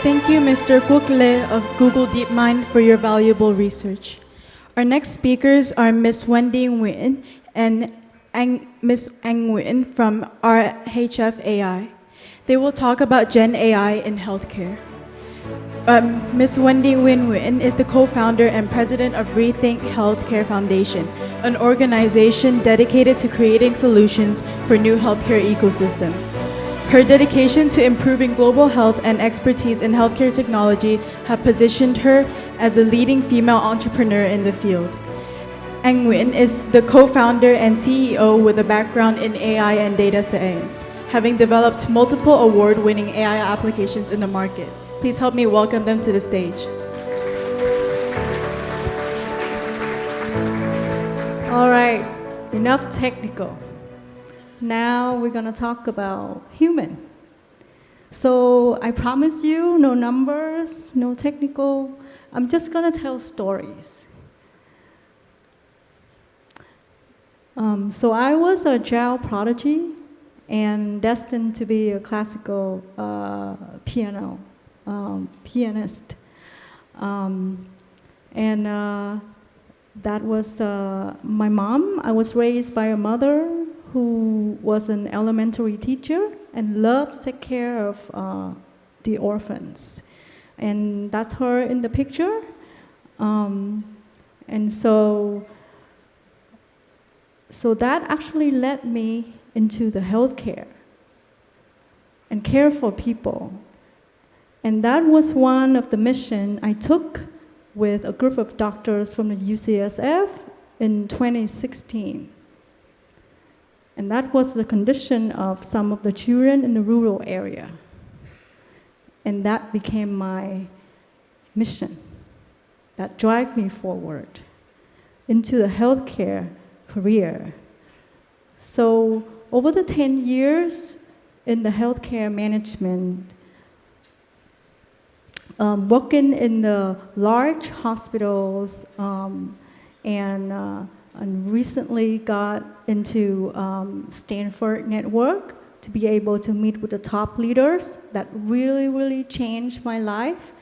Thank you, Mr. Quoc Le of Google DeepMind, for your valuable research. Our next speakers are Ms. Wendy Nguyen and Ms. Anh Nguyen from RHF AI. They will talk about Gen AI in healthcare. Ms. Wendy Nguyen is the co-founder and president of Rethink Healthcare Foundation, an organization dedicated to creating solutions for new healthcare ecosystem. Her dedication to improving global health and expertise in healthcare technology have positioned her as a leading female entrepreneur in the field. Anh Nguyen is the co-founder and CEO with a background in AI and data science, having developed multiple award-winning AI applications in the market. Please help me welcome them to the stage. All right, enough technical. Now we're gonna talk about human. So I promise you, no numbers, no technical. I'm just gonna tell stories. So I was a child prodigy and destined to be a classical pianist. That was my mom. I was raised by a mother who was an elementary teacher and loved to take care of the orphans. And that's her in the picture. So that actually led me into the healthcare and care for people. And that was one of the mission I took with a group of doctors from the UCSF in 2016. And that was the condition of some of the children in the rural area. And that became my mission that drive me forward into the healthcare career. So over the 10 years in the healthcare management, working in the large hospitals and recently got into Stanford Network to be able to meet with the top leaders. That really, really changed my life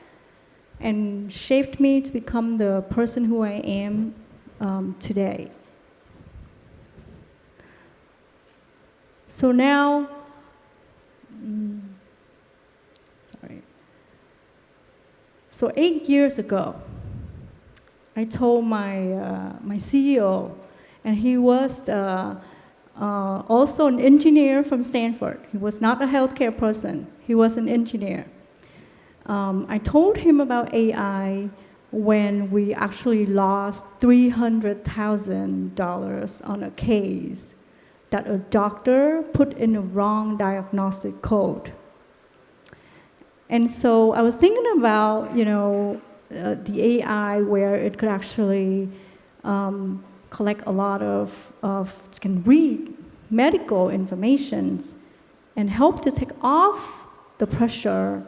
and shaped me to become the person who I am today. So now, So 8 years ago, I told my CEO, and he was also an engineer from Stanford. He was not a healthcare person. He was an engineer. I told him about AI when we actually lost $300,000 on a case that a doctor put in a wrong diagnostic code. And so I was thinking about, the AI where it could actually collect a lot can read medical information and help to take off the pressure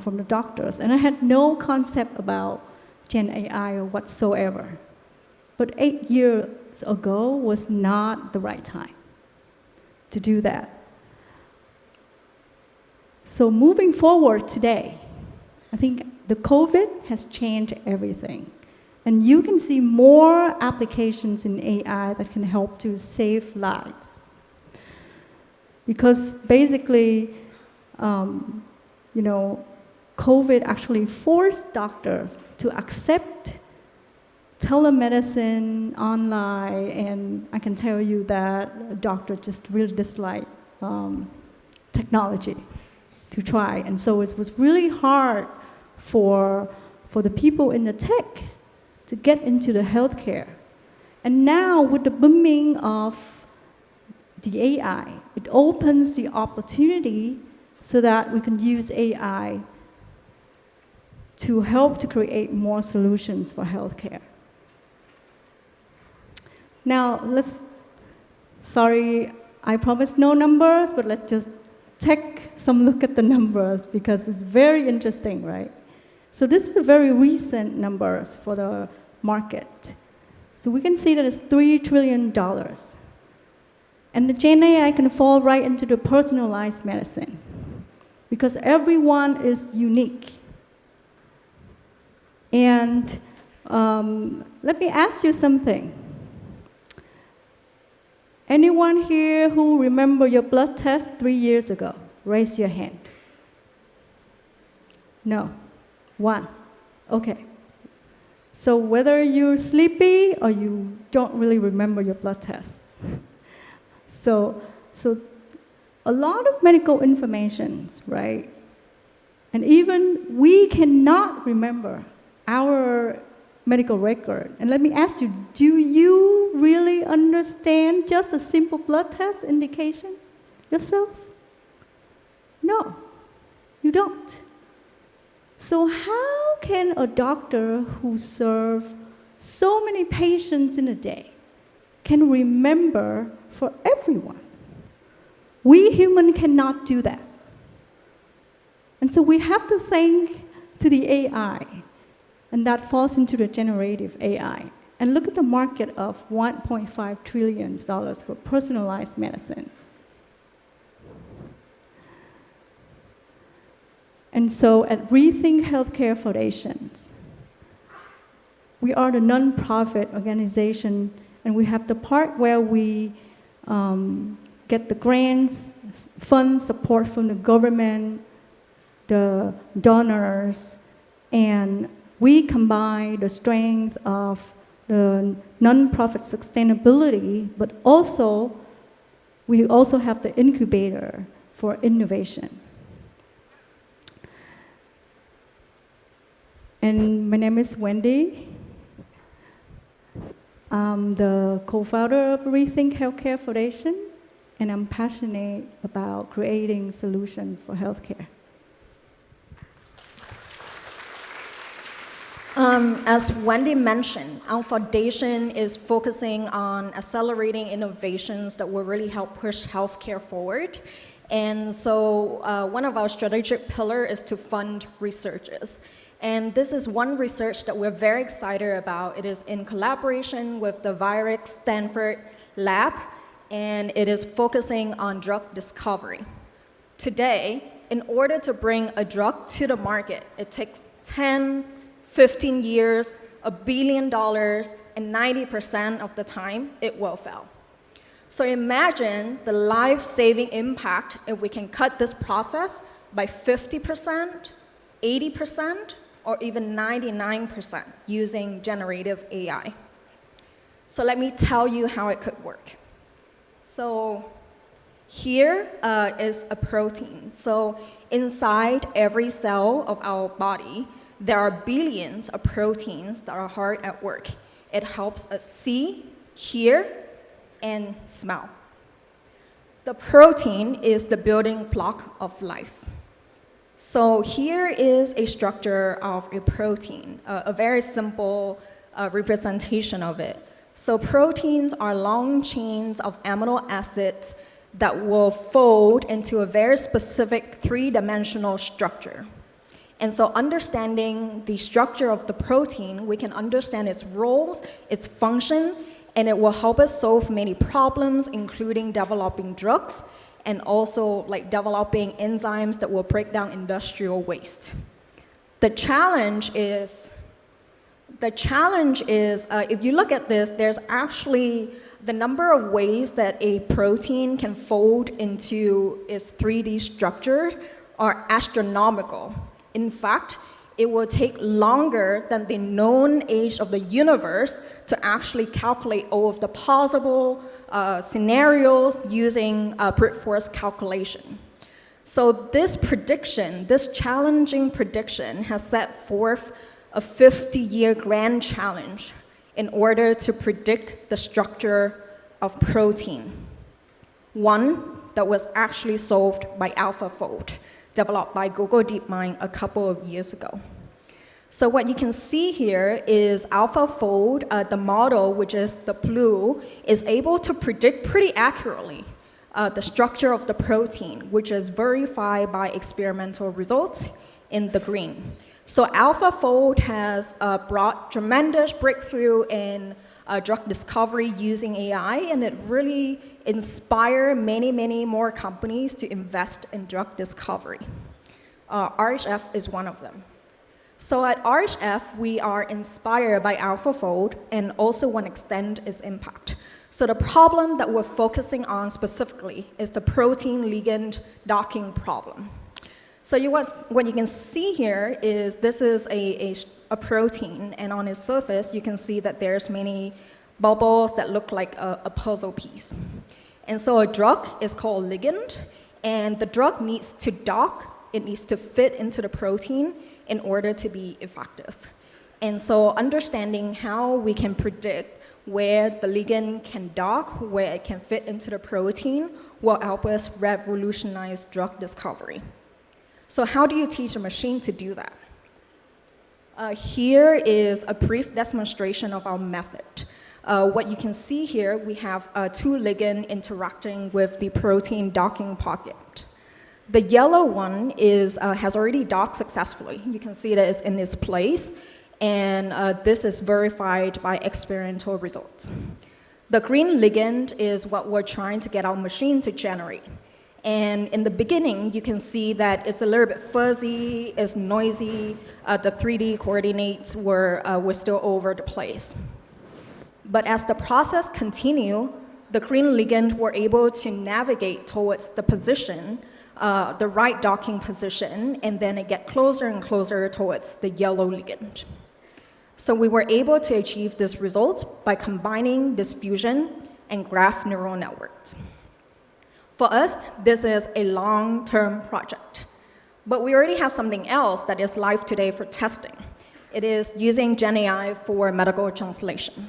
from the doctors. And I had no concept about Gen AI whatsoever. But 8 years ago was not the right time to do that. So moving forward today, I think the COVID has changed everything. And you can see more applications in AI that can help to save lives. Because basically, COVID actually forced doctors to accept telemedicine online, and I can tell you that doctors just really dislike technology to try. And so it was really hard for the people in the tech to get into the healthcare. And now with the booming of the AI, it opens the opportunity so that we can use AI to help to create more solutions for healthcare. Now, sorry, I promised no numbers, but let's just take some look at the numbers because it's very interesting, right? So this is a very recent numbers for the market. So we can see that it's $3 trillion. And the Gen AI can fall right into the personalized medicine because everyone is unique. And let me ask you something. Anyone here who remember your blood test 3 years ago? Raise your hand. No. One. Okay. So whether you're sleepy or you don't really remember your blood test. So a lot of medical information, right? And even we cannot remember our medical record. And let me ask you, do you really understand just a simple blood test indication yourself? No, you don't. So how can a doctor who serves so many patients in a day can remember for everyone? We humans cannot do that. And so we have to thank to the AI, and that falls into the generative AI. And look at the market of $1.5 trillion for personalized medicine. And so at Rethink Healthcare Foundation, we are the nonprofit organization, and we have the part where we get the grants, fund support from the government, the donors, and we combine the strength of the nonprofit sustainability, but also we also have the incubator for innovation. And my name is Wendy. I'm the co-founder of Rethink Healthcare Foundation, and I'm passionate about creating solutions for healthcare. As Wendy mentioned, our foundation is focusing on accelerating innovations that will really help push healthcare forward. And so one of our strategic pillars is to fund researchers. And this is one research that we're very excited about. It is in collaboration with the Virix Stanford Lab, and it is focusing on drug discovery. Today, in order to bring a drug to the market, it takes 15 years, $1 billion, and 90% of the time, it will fail. So imagine the life-saving impact if we can cut this process by 50%, 80%, or even 99% using generative AI. So let me tell you how it could work. So here is a protein. So inside every cell of our body, there are billions of proteins that are hard at work. It helps us see, hear, and smell. The protein is the building block of life. So here is a structure of a protein, a very simple representation of it. So proteins are long chains of amino acids that will fold into a very specific three-dimensional structure. And so understanding the structure of the protein, we can understand its roles, its function, and it will help us solve many problems, including developing drugs and also like developing enzymes that will break down industrial waste. The challenge is if you look at this, there's actually the number of ways that a protein can fold into its 3D structures are astronomical. In fact, it will take longer than the known age of the universe to actually calculate all of the possible scenarios using brute force calculation. So this prediction, this challenging prediction, has set forth a 50-year grand challenge in order to predict the structure of protein. One that was actually solved by AlphaFold, developed by Google DeepMind a couple of years ago. So what you can see here is AlphaFold, the model, which is the blue, is able to predict pretty accurately the structure of the protein, which is verified by experimental results in the green. So AlphaFold has brought tremendous breakthrough in drug discovery using AI, and it really inspired many, many more companies to invest in drug discovery. RHF is one of them. So at RHF, we are inspired by AlphaFold and also want to extend its impact. So the problem that we're focusing on specifically is the protein ligand docking problem. So what you can see here is this is a protein, and on its surface, you can see that there's many bubbles that look like a puzzle piece. And so a drug is called ligand, and the drug needs to dock, it needs to fit into the protein in order to be effective. And so understanding how we can predict where the ligand can dock, where it can fit into the protein, will help us revolutionize drug discovery. So how do you teach a machine to do that? Here is a brief demonstration of our method. What you can see here, we have two ligands interacting with the protein docking pocket. The yellow one has already docked successfully. You can see that it's in its place, and this is verified by experimental results. The green ligand is what we're trying to get our machine to generate. And in the beginning, you can see that it's a little bit fuzzy, it's noisy, the 3D coordinates were still all over the place. But as the process continued, the green ligand were able to navigate towards the position, the right docking position, and then it get closer and closer towards the yellow ligand. So we were able to achieve this result by combining diffusion and graph neural networks. For us, this is a long-term project, but we already have something else that is live today for testing. It is using GenAI for medical translation.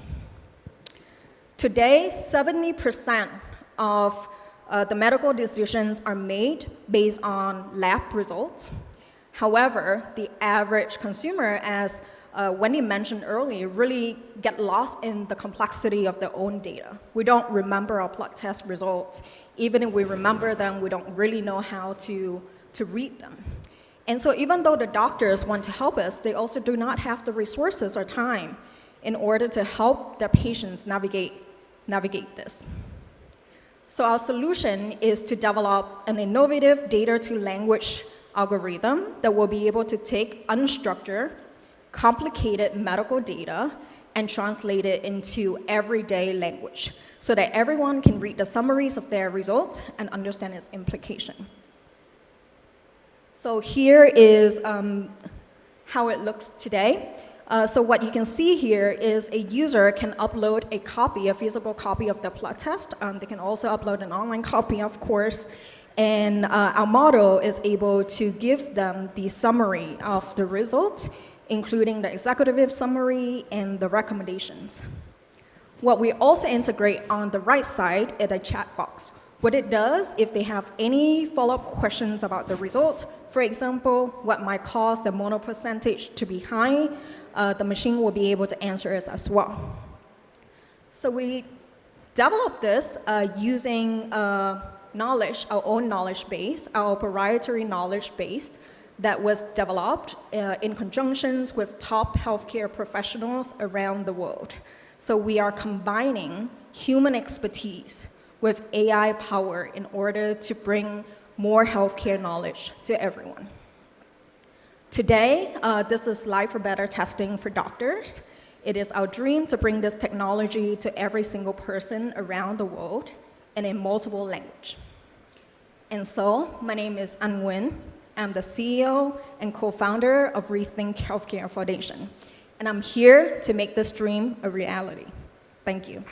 Today, 70% of the medical decisions are made based on lab results. However, the average consumer, as Wendy mentioned earlier, really get lost in the complexity of their own data. We don't remember our blood test results. Even if we remember them, we don't really know how to read them. And so even though the doctors want to help us, they also do not have the resources or time in order to help their patients navigate this. So our solution is to develop an innovative data-to-language algorithm that will be able to take unstructured, complicated medical data and translate it into everyday language so that everyone can read the summaries of their results and understand its implication. So here is how it looks today. So what you can see here is a user can upload a physical copy of the blood test. They can also upload an online copy, of course. And our model is able to give them the summary of the results, including the executive summary and the recommendations. What we also integrate on the right side is a chat box. What it does, if they have any follow-up questions about the results, for example, what might cause the mono percentage to be high, the machine will be able to answer it as well. So we developed this using knowledge, our own knowledge base, our proprietary knowledge base that was developed in conjunctions with top healthcare professionals around the world. So we are combining human expertise with AI power in order to bring more healthcare knowledge to everyone. Today, this is Life for Better testing for doctors. It is our dream to bring this technology to every single person around the world and in multiple languages. And so, my name is Anh Nguyen. I'm the CEO and co-founder of Rethink Healthcare Foundation. And I'm here to make this dream a reality. Thank you.